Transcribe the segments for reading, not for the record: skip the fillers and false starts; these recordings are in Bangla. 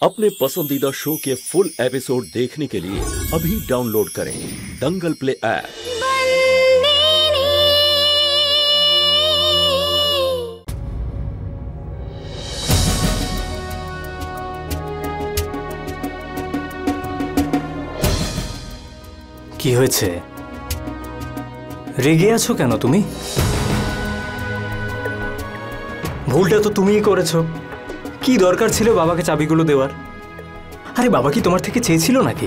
अपने पसंदीदा शो के फुल एपिसोड देखने के लिए अभी डाउनलोड करें दंगल प्ले ऐप। কি হয়েছে? রেগে আছো কেন তুমি? ভুলটা তো তুমিই করেছো। কি দরকার ছিল বাবাকে চাবিগুলো দেওয়ার? আরে বাবা কি তোমার থেকে চেয়েছিল নাকি?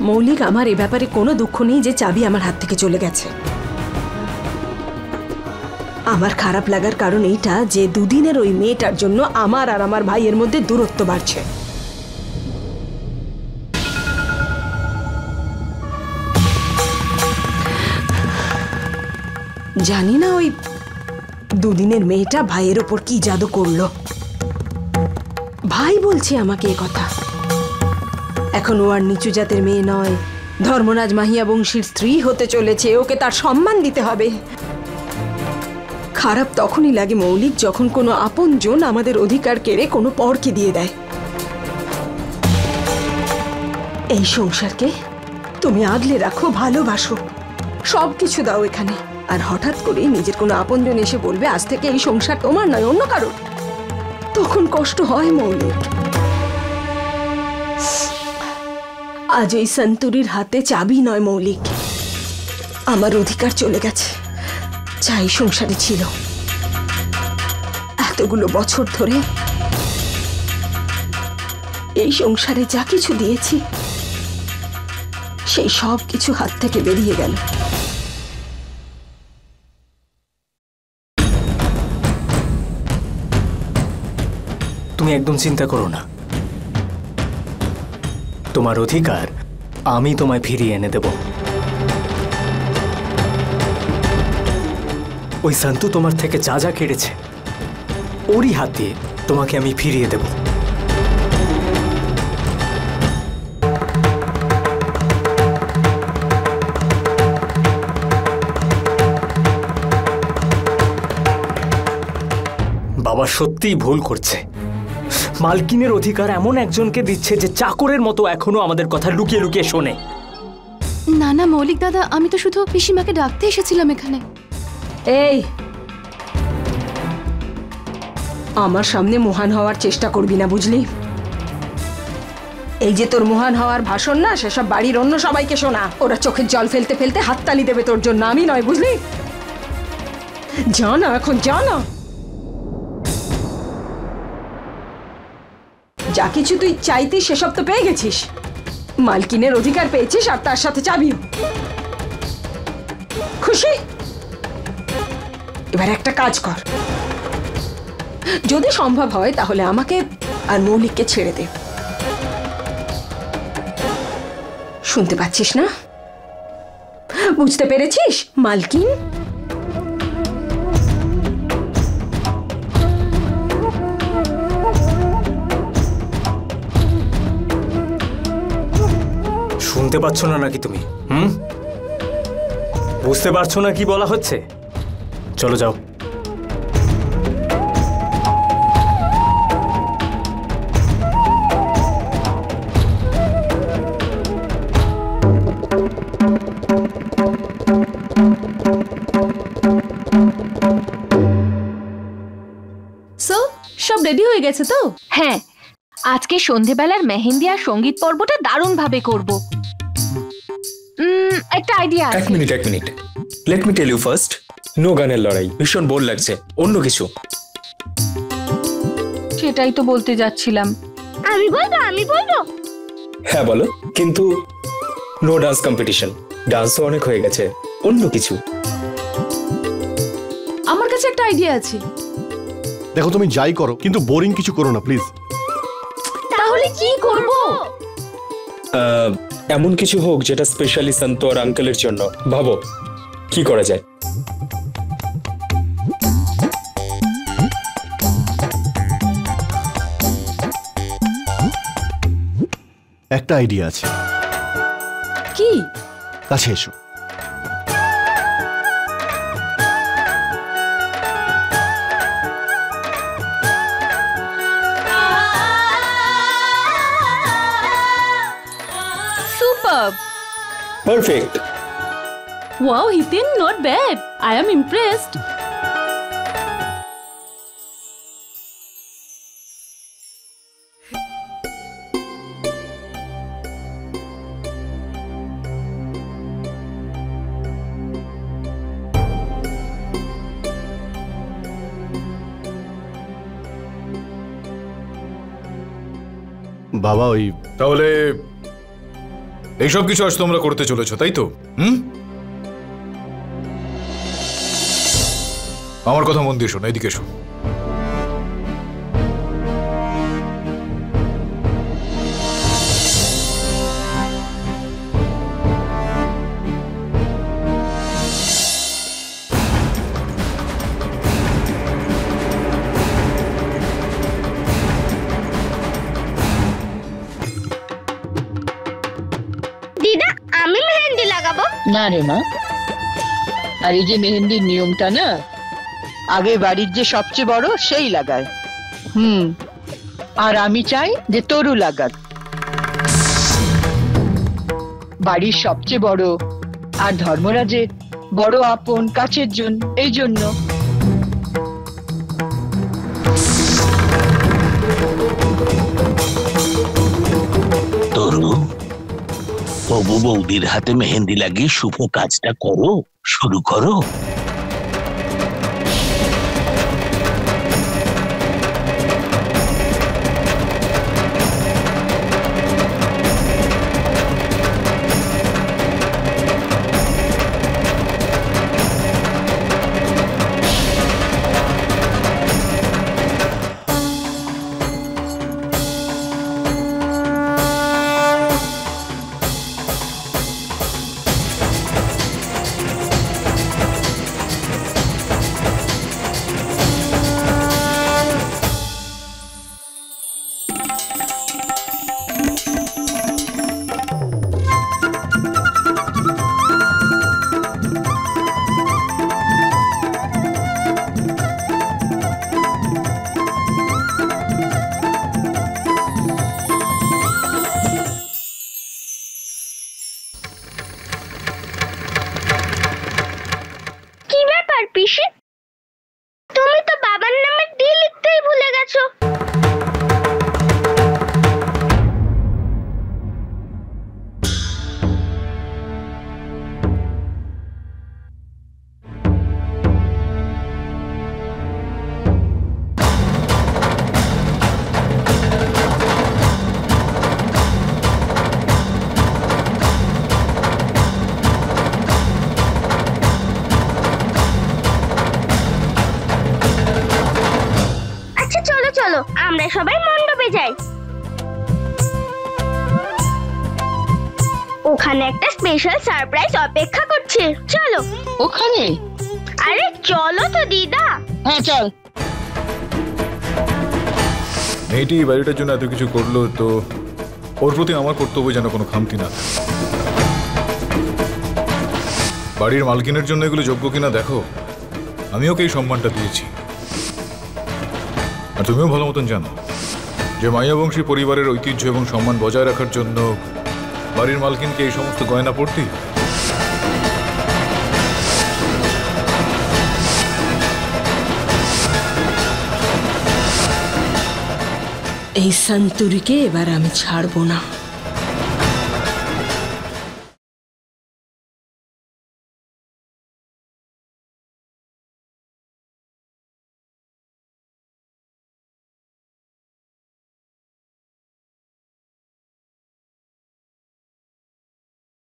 মৌলিক, আমার এ ব্যাপারে কোনো দুঃখ নেই যে চাবি আমার হাত থেকে চলে গেছে। আমার খারাপ লাগার কারণ এইটা যে দুদিনের ওই মেয়েটার জন্য আমার আর আমার ভাইয়ের মধ্যে দূরত্ব বাড়ছে। জানি না ওই দুদিনের মেয়েটা ভাইয়ের ওপর কি জাদু করলো। ভাই বলছে আমাকে এ কথা। এখন ও আর নিচু জাতের মেয়ে নয়, ধর্মরাজ মাহিয়া বংশীর স্ত্রী হতে চলেছে। ওকে তার সম্মান দিতে হবে। খারাপ তখনই লাগে মৌলিক, যখন কোনো আপনজন আমাদের অধিকার কেড়ে কোনো পরকে দিয়ে দেয়। এই সংসারকে তুমি আগলে রাখো, ভালোবাসো, সবকিছু দাও এখানে, আর হঠাৎ করে নিজের কোনো আপনজন এসে বলবে আজ থেকে এই সংসার তোমার নয় অন্য কারোর, তখন কষ্ট হয় মৌলিক। আজ ওই সন্তুরির হাতে চাবি নয় মৌলিক, আমার অধিকার চলে গেছে যা এই সংসারে ছিল। এতগুলো বছর ধরে এই সংসারে যা কিছু দিয়েছি সেই সব কিছু হাত থেকে বেরিয়ে গেল। তুমি একদম চিন্তা করো না, তোমার অধিকার আমি তোমায় ফিরিয়ে এনে দেব। ওই সন্তু তোমার থেকে যা যা কেড়েছে ওরই হাত দিয়ে তোমাকে আমি ফিরিয়ে দেব। বাবা সত্যিই ভুল করছে। মালকিনের অধিকার এমন একজনকে দিচ্ছে যে চাকরের মতো এখনো আমাদের কথা লুকিয়ে লুকিয়ে শোনে। না না মৌলিক দাদা, আমি তো শুধু পিসিমাকে ডাকতে এসেছিলাম এখানে। এই, আমার সামনে মহান হওয়ার চেষ্টা করবি না, বুঝলি? এই যে তোর মহান হওয়ার ভাষণ না, সেসব বাড়ির অন্য সবাইকে শোনা। ওরা চোখের জল ফেলতে ফেলতে হাততালি দেবে তোর জন্য, আমি নয়, বুঝলি? জানা এখন জানা, যা কিছু তুই চাইতিস সেসব তো পেয়ে গেছিস। মালকিনের অধিকার পেয়েছিস আর তার সাথে চাবিও। খুশি? এবার একটা কাজ কর, যদি সম্ভব হয় তাহলে আমাকে আর মৌলিককে ছেড়ে দে। শুনতে পাচ্ছিস না? বুঝতে পেরেছিস মালকিন? শুনতে পাচ্ছ না নাকি তুমি? বুঝতে পারছো না কি বলা হচ্ছে? চলো যাও। সব রেডি হয়ে গেছে তো? হ্যাঁ, আজকে সন্ধেবেলার মেহেন্দি আর সঙ্গীত পর্বটা দারুণ ভাবে করব। একটা আইডিয়া আছে। এক minute let me tell you first, no গানের লড়াই, ভীষণ বোর লাগছে, অন্য কিছু। সেটাই তো বলতে যাচ্ছিলাম। আমি বলবো। হ্যাঁ বলো, কিন্তু নো ডান্স কম্পিটিশন, ডান্সও অনেক হয়ে গেছে, অন্য কিছু। আমার কাছে একটা আইডিয়া আছে। দেখো তুমি যাই করো কিন্তু বোরিং কিছু করো না প্লিজ। তাহলে কি করব? এমন কিছু হোক যেটা স্পেশালি সন্তু আর আঙ্কেলের জন্য। ভাবো কি করা যায়। একটা আইডিয়া আছে। কি? কাছে এসো। Perfect. Wow, Hitin, not bad. I am impressed. বাবা ওই তাহলে এইসব কিছু আজ তোমরা করতে চলেছো, তাই তো? আমার কথা মন দিয়ে শোনো, এদিকে এসো। দিদা, আমি মেহেন্দি লাগাবো না রে মা, আর এই যে মেহেন্দির নিয়মটা না, আগে বাড়ির যে সবচেয়ে বড় সেই লাগায়। আর আমি চাই যে তরু লাগাক, বাড়ির সবচেয়ে বড় আর ধর্মরাজের বড় আপন কাছের জন, এই জন্য। তরু, তবু বৌদির হাতে মেহেন্দি লাগিয়ে শুভ কাজটা করো, শুরু করো। পিসি, তুমি তো বাবার নামে ডি লিখতেই ভুলে গেছো। চলো আমরা সবাই মণ্ডপে যাই, ওখানে একটা স্পেশাল সারপ্রাইজ অপেক্ষা করছে। চলো। ওখানে? আরে চলো তো দিদা। হ্যাঁ চল। মেয়েটি বাড়িটার জন্য এত কিছু করলো, তো ওর প্রতি আমার কর্তব্য যেন কোনো খামতি না থাকে। বাড়ির মালকিনের জন্য এগুলো যোগ্য কিনা দেখো। আমি ওকে এই সম্মানটা দিয়েছি, আর তুমিও ভালো মতন জানো যে মাইয়াবংশী পরিবারের ঐতিহ্য এবং সম্মান বজায় রাখার জন্য বাড়ির মালকিনকে এই সমস্ত গয়না পড়তে। এই সন্তুরিকে এবার আমি ছাড়বো না।